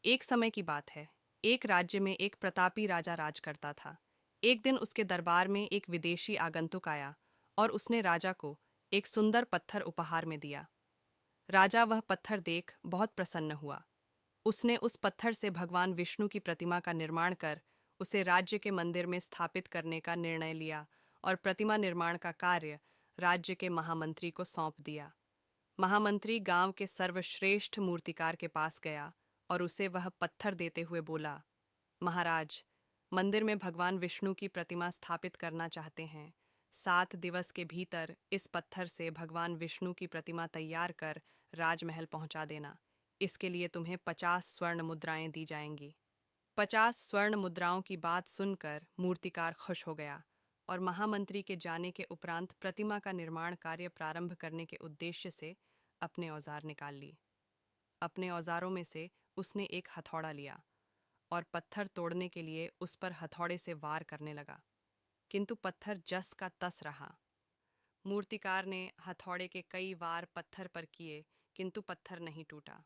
एक समय की बात है। एक राज्य में एक प्रतापी राजा राज करता था। एक दिन उसके दरबार में एक विदेशी आगंतुक आया और उसने राजा को एक सुंदर पत्थर उपहार में दिया। राजा वह पत्थर देख बहुत प्रसन्न हुआ। उसने उस पत्थर से भगवान विष्णु की प्रतिमा का निर्माण कर उसे राज्य के मंदिर में स्थापित करने का निर्णय लिया और प्रतिमा निर्माण का कार्य राज्य के महामंत्री को सौंप दिया। महामंत्री गांव के सर्वश्रेष्ठ मूर्तिकार के पास गया और उसे वह पत्थर देते हुए बोला, महाराज, मंदिर में भगवान विष्णु की प्रतिमा स्थापित करना चाहते हैं। 7 दिवस के भीतर इस पत्थर से भगवान विष्णु की प्रतिमा तैयार कर राजमहल पहुंचा देना। इसके लिए तुम्हें 50 स्वर्ण मुद्राएं दी जाएंगी। 50 स्वर्ण मुद्राओं की बात सुनकर मूर्तिकार खुश हो गया और महामंत्री के जाने के उपरांत प्रतिमा का निर्माण कार्य प्रारंभ करने के उद्देश्य से अपने औजार निकाल लिए। अपने औजारों में से उसने एक हथौड़ा लिया और पत्थर तोड़ने के लिए उस पर हथौड़े से वार करने लगा, किंतु पत्थर जस का तस रहा। मूर्तिकार ने हथौड़े के कई वार पत्थर पर किए, किंतु पत्थर नहीं टूटा।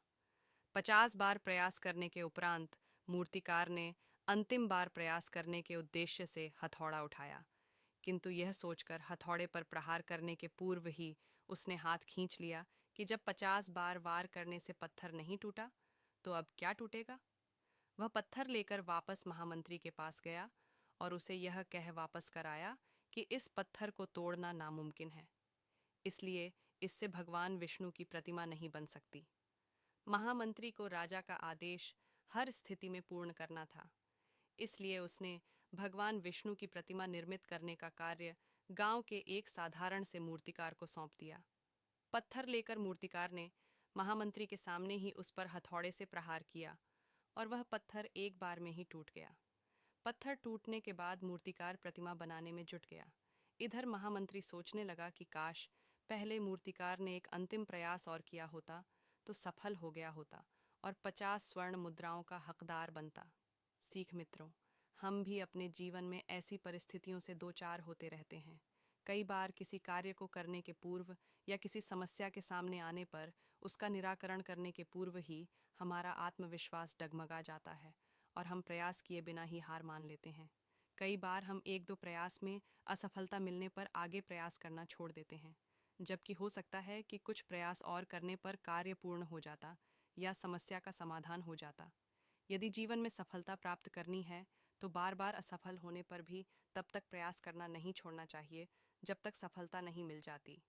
50 बार प्रयास करने के उपरांत मूर्तिकार ने अंतिम बार प्रयास करने के उद्देश्य से हथौड़ा उठाया, किंतु यह सोचकर हथौड़े पर प्रहार करने के पूर्व ही उसने हाथ खींच लिया कि जब 50 बार वार करने से पत्थर नहीं टूटा, तो अब क्या टूटेगा। वह पत्थर लेकर वापस महामंत्री के पास गया और उसे यह कह वापस कर आया कि इस पत्थर को तोड़ना नामुमकिन है, इसलिए इससे भगवान विष्णु की प्रतिमा नहीं बन सकती। महामंत्री को राजा का आदेश हर स्थिति में पूर्ण करना था, इसलिए उसने भगवान विष्णु की प्रतिमा निर्मित करने का कार्य गांव के एक साधारण से मूर्तिकार को सौंप दिया। पत्थर लेकर मूर्तिकार ने महामंत्री के सामने ही उस पर हथौड़े से प्रहार किया और वह पत्थर एक बार में ही टूट गया। पत्थर टूटने के बाद मूर्तिकार प्रतिमा बनाने में जुट गया। इधर महामंत्री सोचने लगा कि काश पहले मूर्तिकार ने एक अंतिम प्रयास और किया होता तो सफल हो गया होता और 50 स्वर्ण मुद्राओं का हकदार बनता। सीख मित्रों, हम भी अपने जीवन में ऐसी परिस्थितियों से दो चार होते रहते हैं। कई बार किसी कार्य को करने के पूर्व या किसी समस्या के सामने आने पर उसका निराकरण करने के पूर्व ही हमारा आत्मविश्वास डगमगा जाता है और हम प्रयास किए बिना ही हार मान लेते हैं। कई बार हम एक दो प्रयास में असफलता मिलने पर आगे प्रयास करना छोड़ देते हैं, जबकि हो सकता है कि कुछ प्रयास और करने पर कार्य पूर्ण हो जाता या समस्या का समाधान हो जाता। यदि जीवन में सफलता प्राप्त करनी है तो बार बार असफल होने पर भी तब तक प्रयास करना नहीं छोड़ना चाहिए जब तक सफलता नहीं मिल जाती।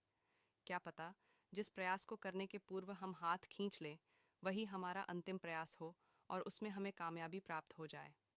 क्या पता जिस प्रयास को करने के पूर्व हम हाथ खींच लें वही हमारा अंतिम प्रयास हो और उसमें हमें कामयाबी प्राप्त हो जाए।